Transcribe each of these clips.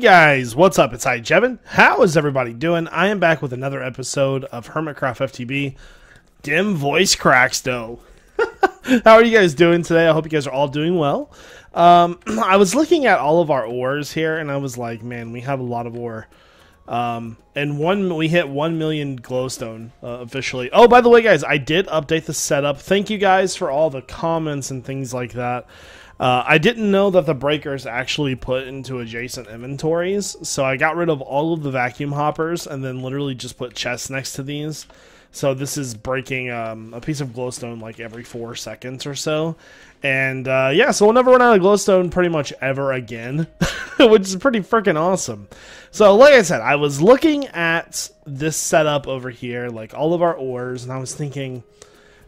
Guys, what's up? It's iJevin. How is everybody doing? I am back with another episode of Hermitcraft FTB. Dim voice cracks though. How are you guys doing today? I hope you guys are all doing well. I was looking at all of our ores here and I was like, man, we have a lot of ore. And we hit 1 million glowstone officially. Oh, by the way, guys, I did update the setup. Thank you guys for all the comments and things like that. I didn't know that the breakers actually put into adjacent inventories, so I got rid of all of the vacuum hoppers and then literally just put chests next to these. So this is breaking a piece of glowstone like every 4 seconds or so. And yeah, so we'll never run out of glowstone pretty much ever again, which is pretty freaking awesome. So like I said, I was looking at this setup over here, like all of our ores, and I was thinking,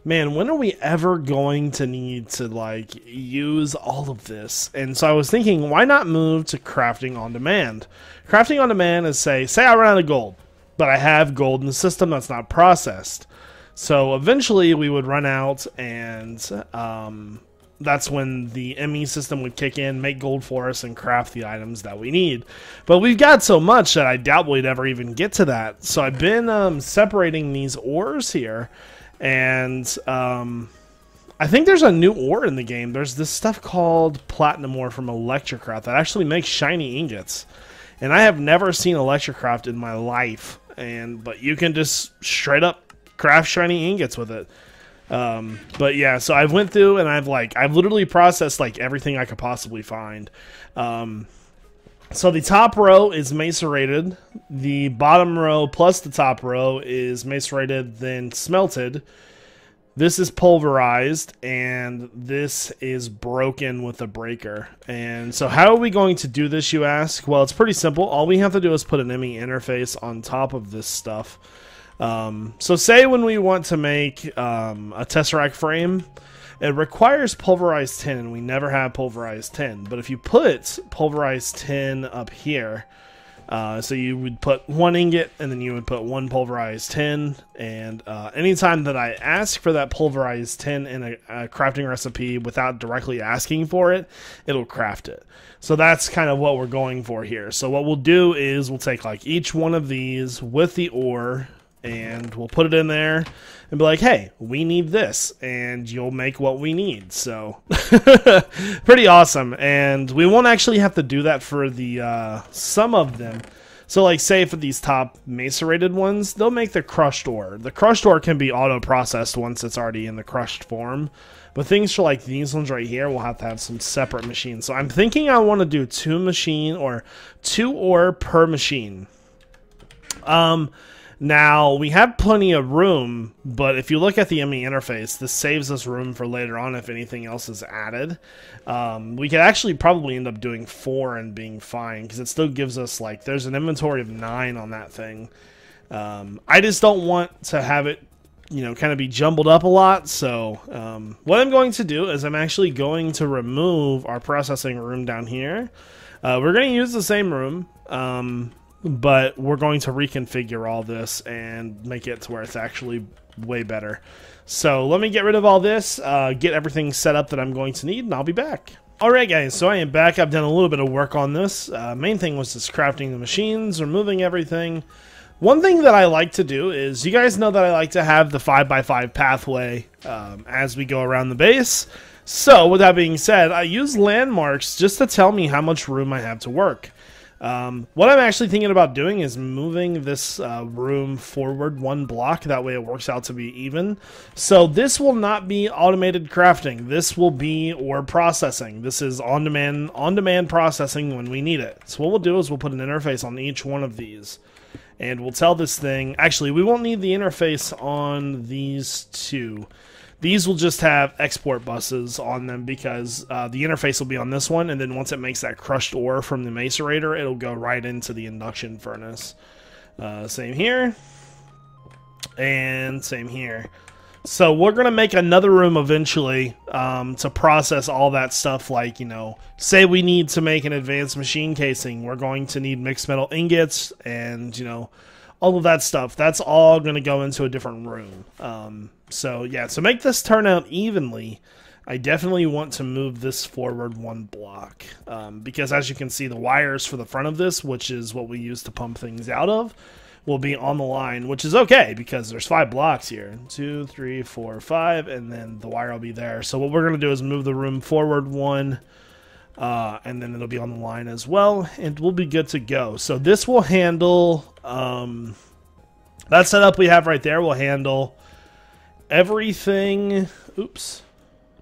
man, when are we ever going to need to like use all of this? And so I was thinking, why not move to crafting on demand? Crafting on demand is say I run out of gold, but I have gold in the system that's not processed. So eventually we would run out, and that's when the ME system would kick in, make gold for us, and craft the items that we need. But we've got so much that I doubt we'd ever even get to that. So I've been separating these ores here. And I think there's a new ore in the game. There's this stuff called platinum ore from Electricraft that actually makes shiny ingots. And I have never seen Electricraft in my life. But you can just straight up craft shiny ingots with it. But yeah, so I've went through and I've literally processed like everything I could possibly find. So the top row is macerated, the bottom row plus the top row is macerated, then smelted. This is pulverized, and this is broken with a breaker. And so how are we going to do this, you ask? Well, it's pretty simple. All we have to do is put an ME interface on top of this stuff. So say when we want to make a tesseract frame, it requires pulverized tin, and we never have pulverized tin. But if you put pulverized tin up here, so you would put 1 ingot, and then you would put 1 pulverized tin, and anytime that I ask for that pulverized tin in a crafting recipe without directly asking for it, it'll craft it. So that's kind of what we're going for here. So what we'll do is we'll take like each one of these with the ore, and we'll put it in there and be like, hey, we need this, and you'll make what we need. So pretty awesome. And we won't actually have to do that for the some of them. So like say for these top macerated ones, they'll make the crushed ore. The crushed ore can be auto processed once it's already in the crushed form, but things for like these ones right here will have to have some separate machines. So I'm thinking I want to do 2 ore per machine. Now, we have plenty of room, but if you look at the ME interface, this saves us room for later on if anything else is added. We could actually probably end up doing 4 and being fine, because it still gives us, like, there's an inventory of 9 on that thing. I just don't want to have it, you know, kind of be jumbled up a lot, so what I'm going to do is I'm actually going to remove our processing room down here. We're going to use the same room, but we're going to reconfigure all this and make it to where it's actually way better. So let me get rid of all this, get everything set up that I'm going to need, and I'll be back. Alright guys, so I am back. I've done a little bit of work on this. Main thing was just crafting the machines, removing everything. One thing that I like to do is, you guys know that I like to have the 5x5 pathway as we go around the base. So with that being said, I use landmarks just to tell me how much room I have to work. What I'm actually thinking about doing is moving this room forward 1 block. That way it works out to be even. So this will not be automated crafting. This will be ore processing. This is on-demand processing when we need it. So what we'll do is we'll put an interface on each one of these. And we'll tell this thing... Actually, we won't need the interface on these 2. These will just have export buses on them because the interface will be on this one, and then once it makes that crushed ore from the macerator, it'll go right into the induction furnace. Same here, and same here. So we're going to make another room eventually to process all that stuff, like, you know, say we need to make an advanced machine casing. We're going to need mixed metal ingots and, you know, all of that stuff. That's all going to go into a different room. So yeah, so make this turn out evenly. I definitely want to move this forward 1 block because as you can see, the wires for the front of this, which is what we use to pump things out of, will be on the line, which is okay because there's 5 blocks here. 2, 3, 4, 5, and then the wire will be there. So what we're going to do is move the room forward 1, and then it'll be on the line as well, and we'll be good to go. So this will handle, that setup we have right there will handle everything. Oops.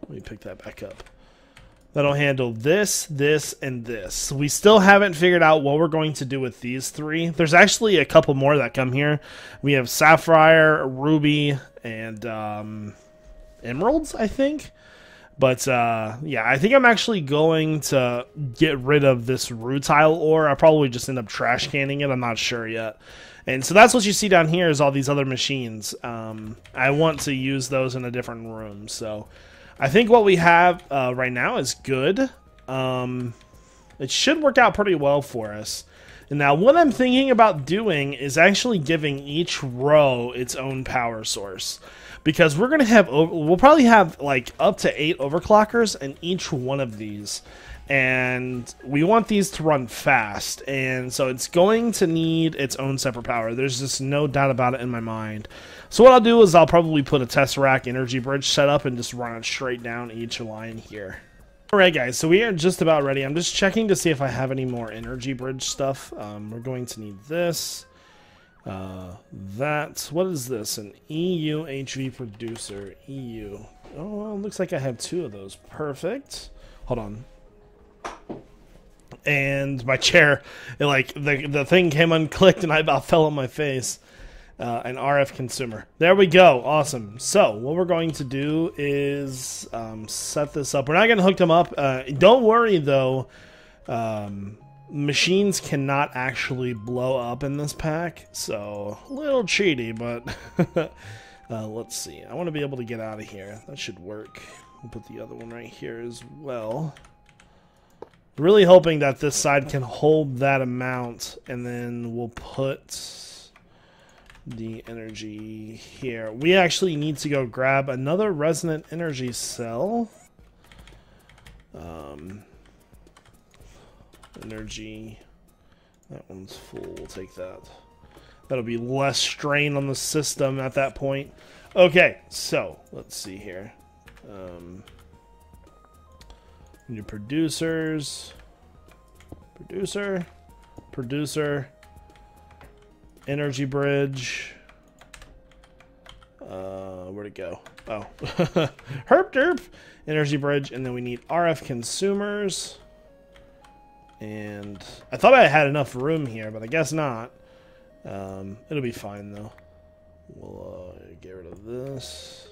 Let me pick that back up. That'll handle this, this, and this. We still haven't figured out what we're going to do with these 3. There's actually a couple more that come here. We have sapphire, ruby, and emeralds, I think. But, yeah, I think I'm actually going to get rid of this rutile ore. I'll probably just end up trash canning it. I'm not sure yet. And so that's what you see down here is all these other machines. I want to use those in a different room, so I think what we have right now is good. It should work out pretty well for us. And now what I'm thinking about doing is actually giving each row its own power source. Because we're going to have, we'll probably have like up to 8 overclockers in each one of these. And we want these to run fast. And so it's going to need its own separate power. There's just no doubt about it in my mind. So what I'll do is I'll probably put a Tesseract energy bridge set up and just run it straight down each line here. Alright guys, so we are just about ready. I'm just checking to see if I have any more energy bridge stuff. We're going to need this. What is this? An EU HV producer. EU. Oh, well, looks like I have 2 of those. Perfect. Hold on. And my chair, the thing came unclicked and I about fell on my face. An RF consumer. There we go. Awesome. So what we're going to do is set this up. We're not going to hook them up. Don't worry though. Machines cannot actually blow up in this pack, so a little cheaty, but let's see. I want to be able to get out of here. That should work. We'll put the other one right here as well. Really hoping that this side can hold that amount, and then we'll put the energy here. We actually need to go grab another resonant energy cell. Energy. That one's full. We'll take that. That'll be less strain on the system at that point. Okay, so let's see here. New producers. Producer. Energy bridge. Where'd it go? Oh. Herp derp. Energy bridge. And then we need RF consumers. And I thought I had enough room here, but I guess not. It'll be fine, though. We'll get rid of this.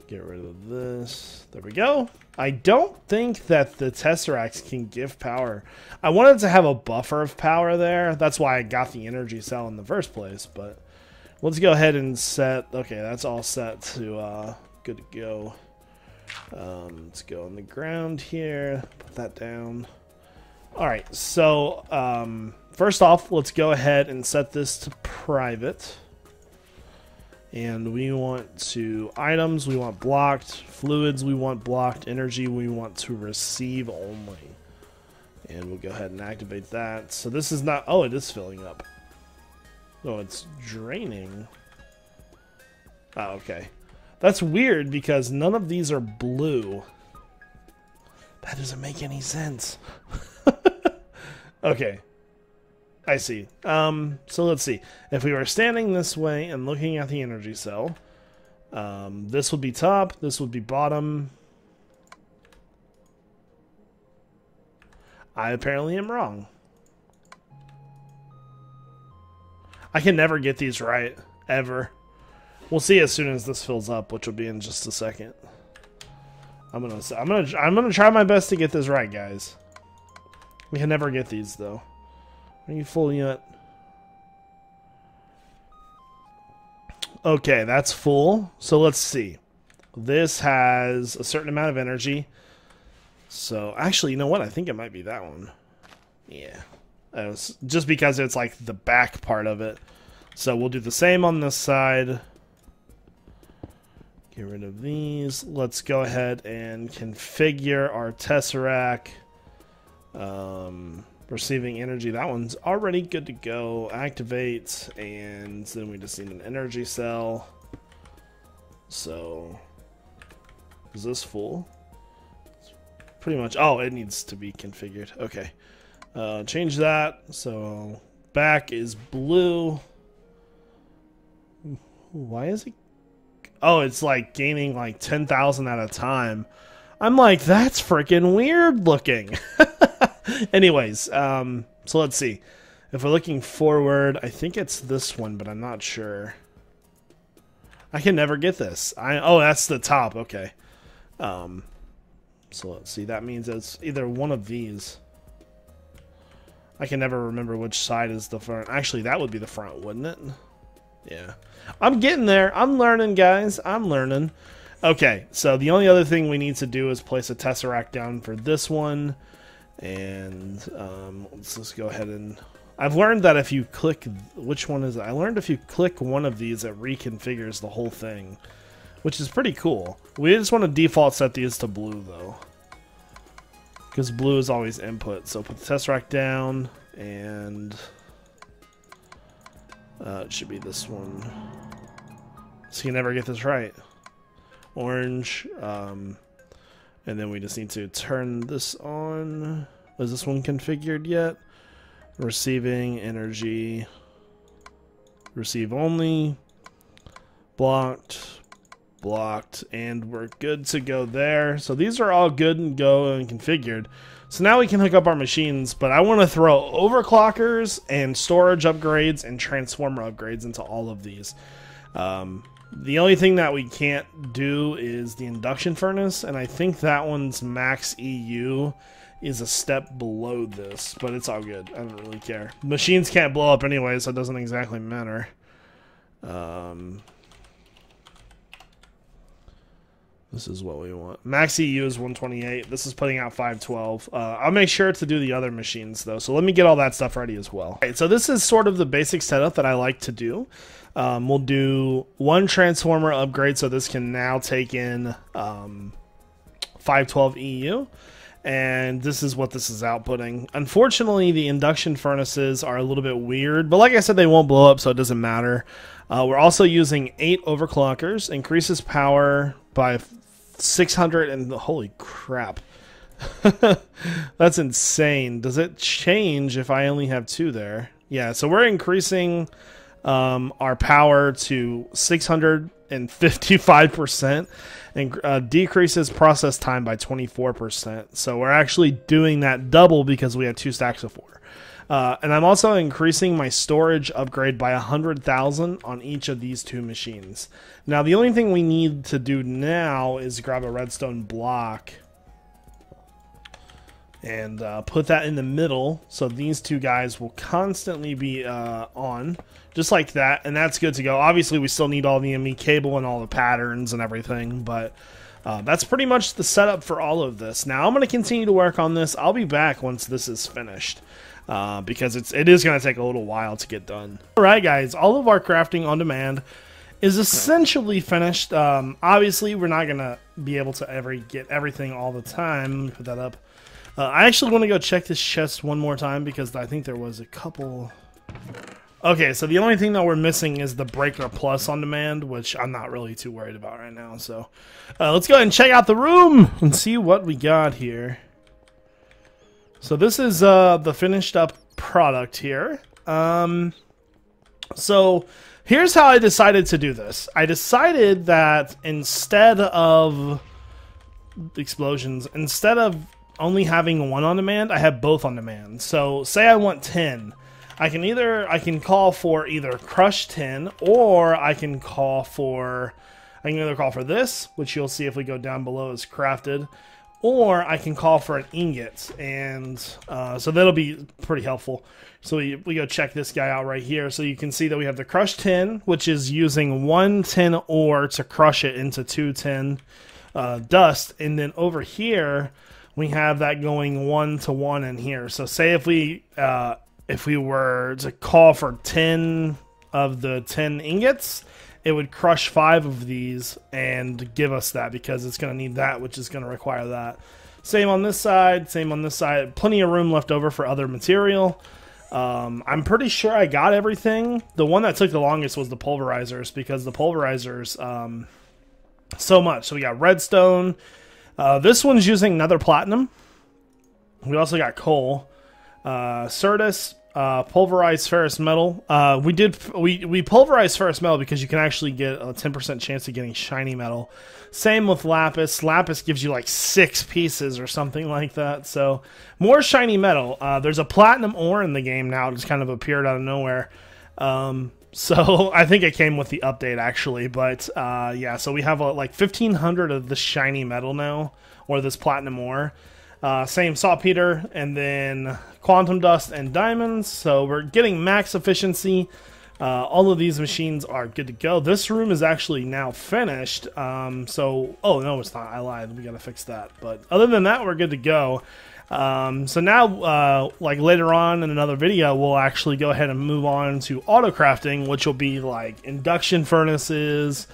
Get rid of this. There we go. I don't think that the Tesseracts can give power. I wanted to have a buffer of power there. That's why I got the energy cell in the first place. But let's go ahead and set... Okay, that's all set to good to go. Let's go on the ground here. Put that down. Alright, so first off, let's go ahead and set this to private. And we want to items, we want blocked, fluids, we want blocked, energy, we want to receive only. And we'll go ahead and activate that. So this is not, oh, it is filling up. Oh, it's draining. Oh, okay. That's weird because none of these are blue. That doesn't make any sense. Okay. I see. So let's see. If we were standing this way and looking at the energy cell, this would be top, this would be bottom. I apparently am wrong. I can never get these right, ever. We'll see as soon as this fills up, which will be in just a second. I'm gonna try my best to get this right, guys. We can never get these though. Are you full yet? Okay, that's full. So let's see. This has a certain amount of energy. So actually, you know what? I think it might be that one. Yeah. Just because it's like the back part of it. So we'll do the same on this side. Get rid of these. Let's go ahead and configure our Tesseract. Receiving energy. That one's already good to go. Activate, and then we just need an energy cell. So, is this full? It's pretty much. Oh, it needs to be configured. Okay. Change that. So, back is blue. Why is it? Oh, it's like gaining like 10,000 at a time. I'm like, that's freaking weird looking. Anyways, so let's see. If we're looking forward, I think it's this one, but I'm not sure. I can never get this. Oh, that's the top. Okay. So let's see. That means it's either one of these. I can never remember which side is the front. Actually, that would be the front, wouldn't it? Yeah. I'm getting there. I'm learning, guys. I'm learning. Okay, so the only other thing we need to do is place a Tesseract down for this one. And let's just go ahead and... I've learned that if you click... Which one is it? I learned if you click one of these, it reconfigures the whole thing. Which is pretty cool. We just want to default set these to blue, though. Because blue is always input. So put the Tesseract down, and... it should be this one. So you can never get this right. Orange. And then we just need to turn this on. Is this one configured yet? Receiving energy. Receive only. Blocked. Blocked. And we're good to go there. So these are all good and go and configured. So now we can hook up our machines, but I want to throw overclockers and storage upgrades and transformer upgrades into all of these. The only thing that we can't do is the induction furnace, and I think that one's max EU is a step below this, but it's all good. I don't really care. Machines can't blow up anyway, so it doesn't exactly matter. This is what we want. Max EU is 128. This is putting out 512. I'll make sure to do the other machines, though. So let me get all that stuff ready as well. Right, so this is sort of the basic setup that I like to do. We'll do one transformer upgrade, so this can now take in 512 EU. And this is what this is outputting. Unfortunately, the induction furnaces are a little bit weird, but like I said, they won't blow up, so it doesn't matter. We're also using 8 overclockers, increases power by 600, and holy crap. That's insane. Does it change if I only have 2 there? Yeah, so we're increasing our power to 655%, and decreases process time by 24%. So we're actually doing that double because we have 2 stacks of 4. And I'm also increasing my storage upgrade by 100,000 on each of these 2 machines. Now the only thing we need to do now is grab a redstone block and put that in the middle, so these 2 guys will constantly be on, just like that, and that's good to go. Obviously, we still need all the ME cable and all the patterns and everything, but that's pretty much the setup for all of this. Now, I'm going to continue to work on this. I'll be back once this is finished, because it is going to take a little while to get done. Alright, guys, all of our crafting on demand is essentially finished. Obviously, we're not going to be able to get everything all the time. Let me put that up. I actually want to go check this chest one more time because I think there was a couple... Okay, so the only thing that we're missing is the Breaker Plus on demand, which I'm not really too worried about right now. So let's go ahead and check out the room and see what we got here. So this is the finished up product here. So here's how I decided to do this. I decided that instead of explosions, instead of only having 1 on demand, I have both on demand. So say I want 10. I can call for either crush 10, or I can either call for this, which you'll see if we go down below is crafted, or I can call for an ingot, and so that'll be pretty helpful. So we go check this guy out right here. So you can see that we have the crush 10, which is using 1 tin ore to crush it into 2 tin dust, and then over here we have that going 1 to 1 in here. So say if we were to call for 10 of the 10 ingots, it would crush 5 of these and give us that, because it's going to need that, which is going to require that. Same on this side, same on this side. Plenty of room left over for other material. I'm pretty sure I got everything. The one that took the longest was the pulverizers, because the pulverizers, so much. So we got redstone. This one's using nether platinum. We also got coal, Certus, pulverized ferrous metal. We pulverized ferrous metal because you can actually get a 10% chance of getting shiny metal. Same with lapis. Lapis gives you like 6 pieces or something like that. So more shiny metal. There's a platinum ore in the game now. It just kind of appeared out of nowhere. So I think it came with the update actually, but yeah. So we have like 1,500 of the shiny metal now, or this platinum ore. Same saltpeter, and then quantum dust and diamonds. So we're getting max efficiency. All of these machines are good to go. This room is actually now finished. So, oh no, it's not. I lied. We gotta fix that. But other than that, we're good to go. So now, like later on in another video, we'll actually go ahead and move on to auto crafting, which will be like induction furnaces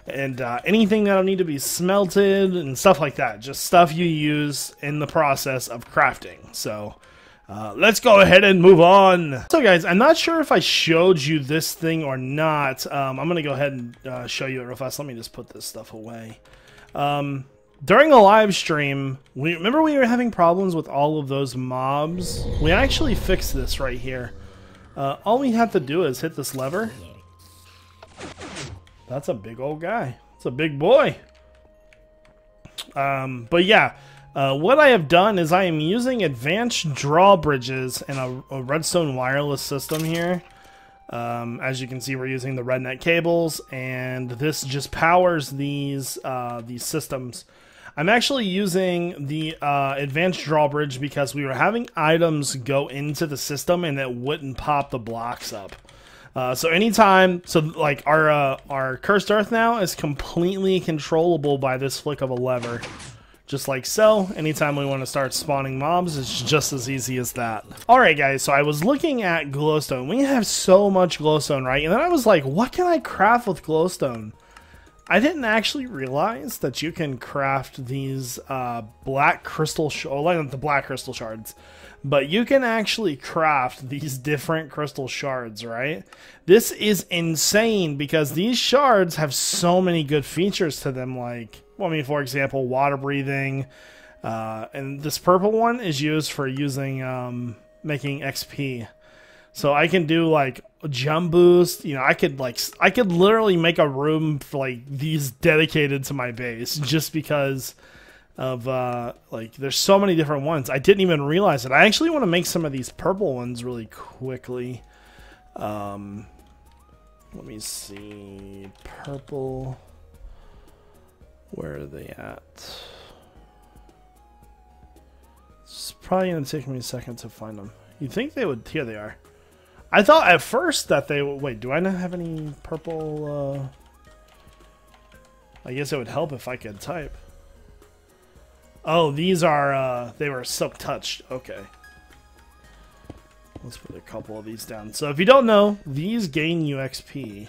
and anything that'll need to be smelted and stuff like that. Just stuff you use in the process of crafting. So let's go ahead and move on. So guys, I'm not sure if I showed you this thing or not. I'm gonna go ahead and show you it real fast. Let me just put this stuff away. During a live stream, remember we were having problems with all of those mobs? We actually fixed this right here. All we have to do is hit this lever. That's a big old guy. It's a big boy. But yeah, what I have done is I am using advanced drawbridges and a redstone wireless system here. As you can see, we're using the rednet cables, and this just powers these systems. I'm actually using the advanced drawbridge because we were having items go into the system and it wouldn't pop the blocks up. So anytime, so like our cursed earth now is completely controllable by this flick of a lever. Just like so. Anytime we want to start spawning mobs, it's just as easy as that. Alright guys, so I was looking at glowstone. We have so much glowstone, right? And then I was like, what can I craft with glowstone? I didn't actually realize that you can craft these black crystal not the black crystal shards, but you can actually craft these different crystal shards, right? This is insane because these shards have so many good features to them, like, well, I mean, for example, water breathing, and this purple one is used for using making XP. So I can do like a jump boost. You know, I could literally make a room for like these dedicated to my base just because of like there's so many different ones. I didn't even realize it. I actually want to make some of these purple ones really quickly. Let me see, purple. Where are they at? It's probably gonna take me a second to find them. You'd think they would. Here they are. I thought at first that they would... Wait, do I not have any purple... I guess it would help if I could type. Oh, these are... they were silk touched. Okay. Let's put a couple of these down. So if you don't know, these gain you XP.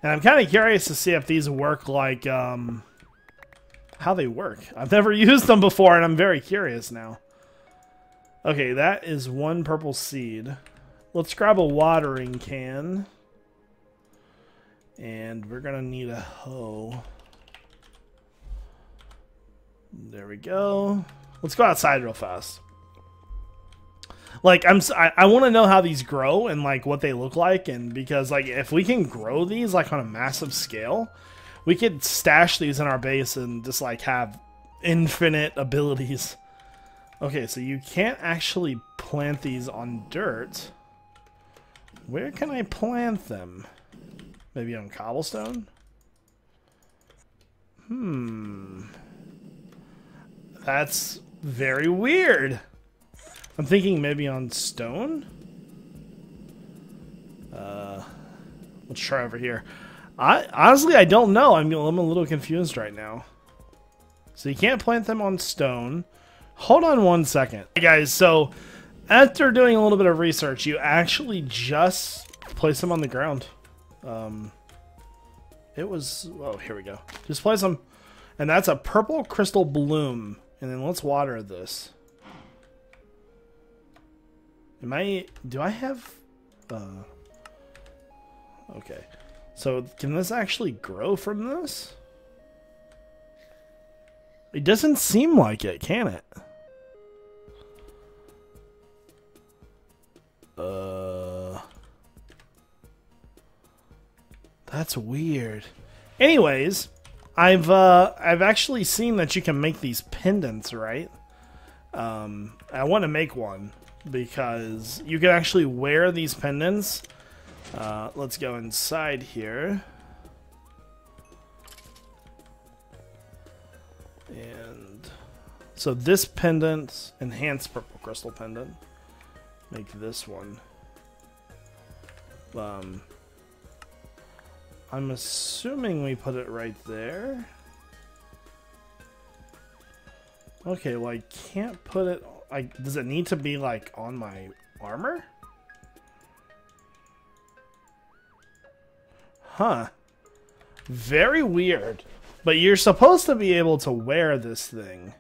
And I'm kind of curious to see if these work like... how they work. I've never used them before, and I'm very curious now. Okay, that is one purple seed. Let's grab a watering can. And we're gonna need a hoe. There we go. Let's go outside real fast. Like, I want to know how these grow and like what they look like, and because like if we can grow these like on a massive scale, we could stash these in our base and just like have infinite abilities. Okay, so you can't actually plant these on dirt. Where can I plant them? Maybe on cobblestone? That's very weird. I'm thinking maybe on stone? Let's try over here. Honestly, I don't know. I'm a little confused right now. So you can't plant them on stone. Hold on one second. Hey guys, so after doing a little bit of research, you actually just place them on the ground. It was, oh, here we go. Just place them. And that's a purple crystal bloom. And then let's water this. Do I have, okay. So can this actually grow from this? It doesn't seem like it, can it? That's weird. Anyways, I've actually seen that you can make these pendants, right? I want to make one because you can actually wear these pendants. Let's go inside here. And so this pendant, enhanced purple crystal pendant, make this one. I'm assuming we put it right there. Okay, well I can't put it, does it need to be like on my armor? Huh. Very weird. But you're supposed to be able to wear this thing.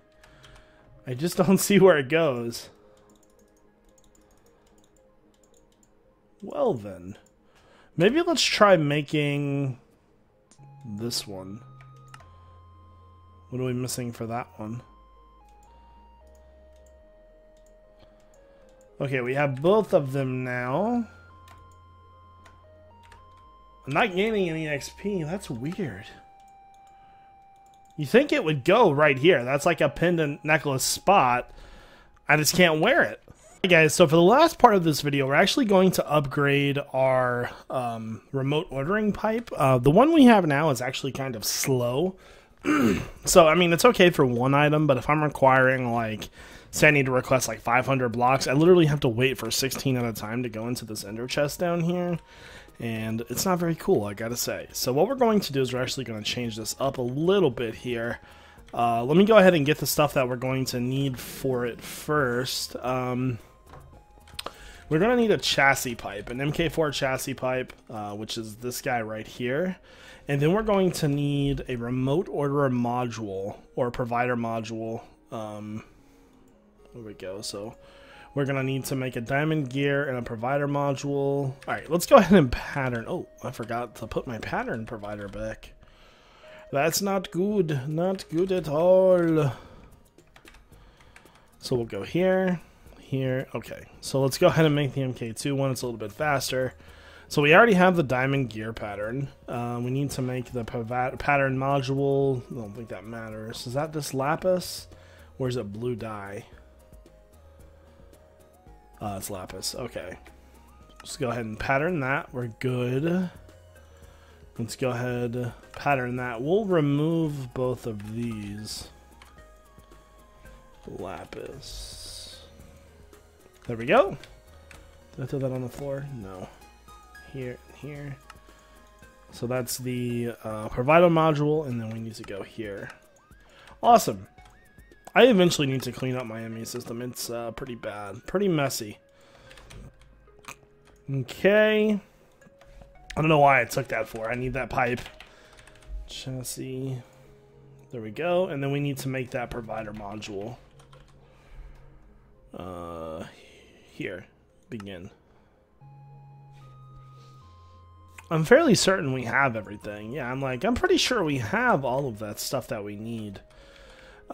I just don't see where it goes. Well then. Maybe let's try making this one. What are we missing for that one? Okay, we have both of them now. I'm not gaining any XP. That's weird. You think it would go right here. That's like a pendant necklace spot. I just can't wear it. Hey guys, so for the last part of this video, we're actually going to upgrade our remote ordering pipe. The one we have now is actually kind of slow. So, I mean, it's okay for one item, but if I'm requiring, like, say I need to request, like, 500 blocks, I literally have to wait for 16 at a time to go into this ender chest down here. And it's not very cool, I gotta say. So what we're going to do is we're actually going to change this up a little bit here. Let me go ahead and get the stuff that we're going to need for it first. We're going to need a chassis pipe, an MK4 chassis pipe, which is this guy right here. And then we're going to need a remote order module, or a provider module. There we go. So we're going to need to make a diamond gear and a provider module. Alright, let's go ahead and pattern. Oh, I forgot to put my pattern provider back. That's not good. Not good at all. So we'll go here. Here. Okay, so let's go ahead and make the MK2 one. It's a little bit faster. So we already have the diamond gear pattern. We need to make the pattern module. I don't think that matters. Is that this lapis? Or is it blue dye? It's lapis. Okay. Let's go ahead and pattern that. We're good. Let's go ahead, pattern that. We'll remove both of these. Lapis. There we go. Did I throw that on the floor? No. Here, here. So that's the provider module, and then we need to go here. Awesome. I eventually need to clean up my ME system. It's pretty bad. Pretty messy. Okay. I don't know why I took that for. I need that pipe. Chassis. There we go. And then we need to make that provider module. Here. Begin. I'm fairly certain we have everything. Yeah, I'm pretty sure we have all of that stuff that we need.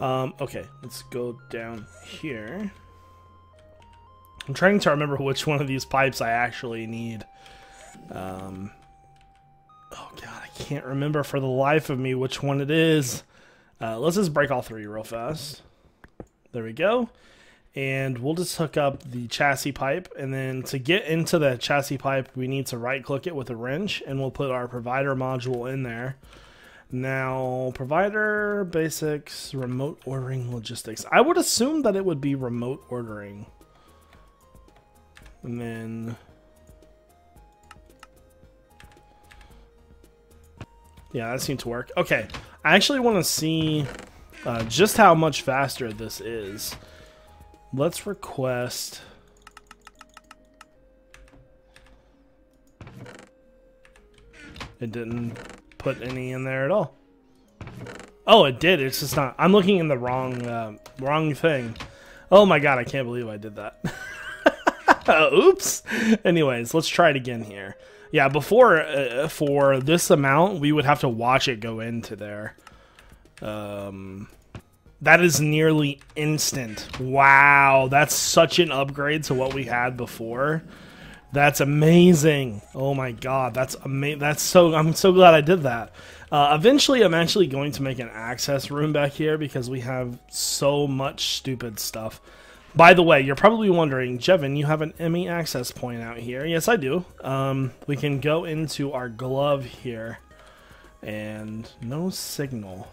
Okay, let's go down here. I'm trying to remember which one of these pipes I actually need. Oh god, I can't remember for the life of me which one it is. Let's just break all three real fast. There we go. And we'll just hook up the chassis pipe, and then to get into the chassis pipe, we need to right click it with a wrench, and we'll put our provider module in there. Now, provider, basics, remote ordering, logistics. I would assume that it would be remote ordering. And then... yeah, that seemed to work. Okay, I actually want to see just how much faster this is. Let's request... It didn't put any in there at all. Oh, it did. It's just not. I'm looking in the wrong thing. Oh my god, I can't believe I did that. Oops. Anyways, let's try it again here. Yeah, before for this amount, we would have to watch it go into there. That is nearly instant. Wow, that's such an upgrade to what we had before. That's amazing. Oh my god, that's amazing. I'm so glad I did that. Eventually, I'm actually going to make an access room back here because we have so much stupid stuff. By the way, you're probably wondering, Jevin, you have an ME access point out here. Yes, I do. We can go into our glove here, and no signal.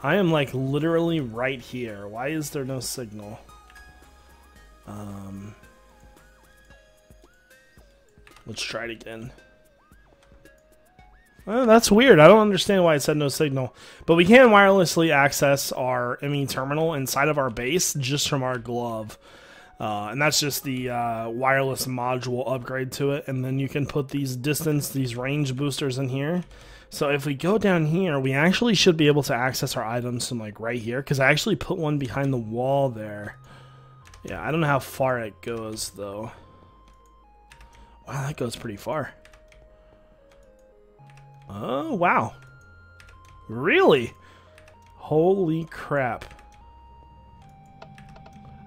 I am like literally right here. Why is there no signal? Let's try it again. That's weird. I don't understand why it said no signal. But we can wirelessly access our ME terminal inside of our base just from our glove. And that's just the wireless module upgrade to it. And then you can put these range boosters in here. So if we go down here, we actually should be able to access our items from like right here. Because I actually put one behind the wall there. Yeah, I don't know how far it goes though. Wow, that goes pretty far. Oh, wow. Really? Holy crap.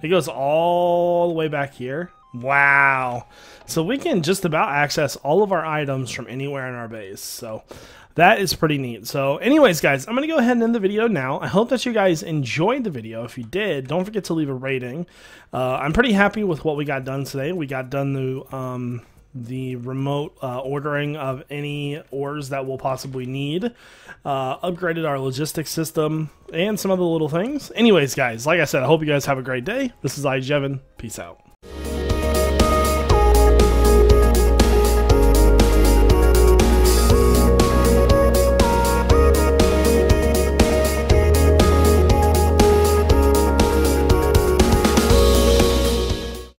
It goes all the way back here. Wow. So we can just about access all of our items from anywhere in our base. So that is pretty neat. So anyways, guys, I'm going to go ahead and end the video now. I hope that you guys enjoyed the video. If you did, don't forget to leave a rating. I'm pretty happy with what we got done today. We got done the remote ordering of any ores that we'll possibly need, upgraded our logistics system, and some other little things. Anyways, guys, like I said, I hope you guys have a great day. This is iJevin. Peace out.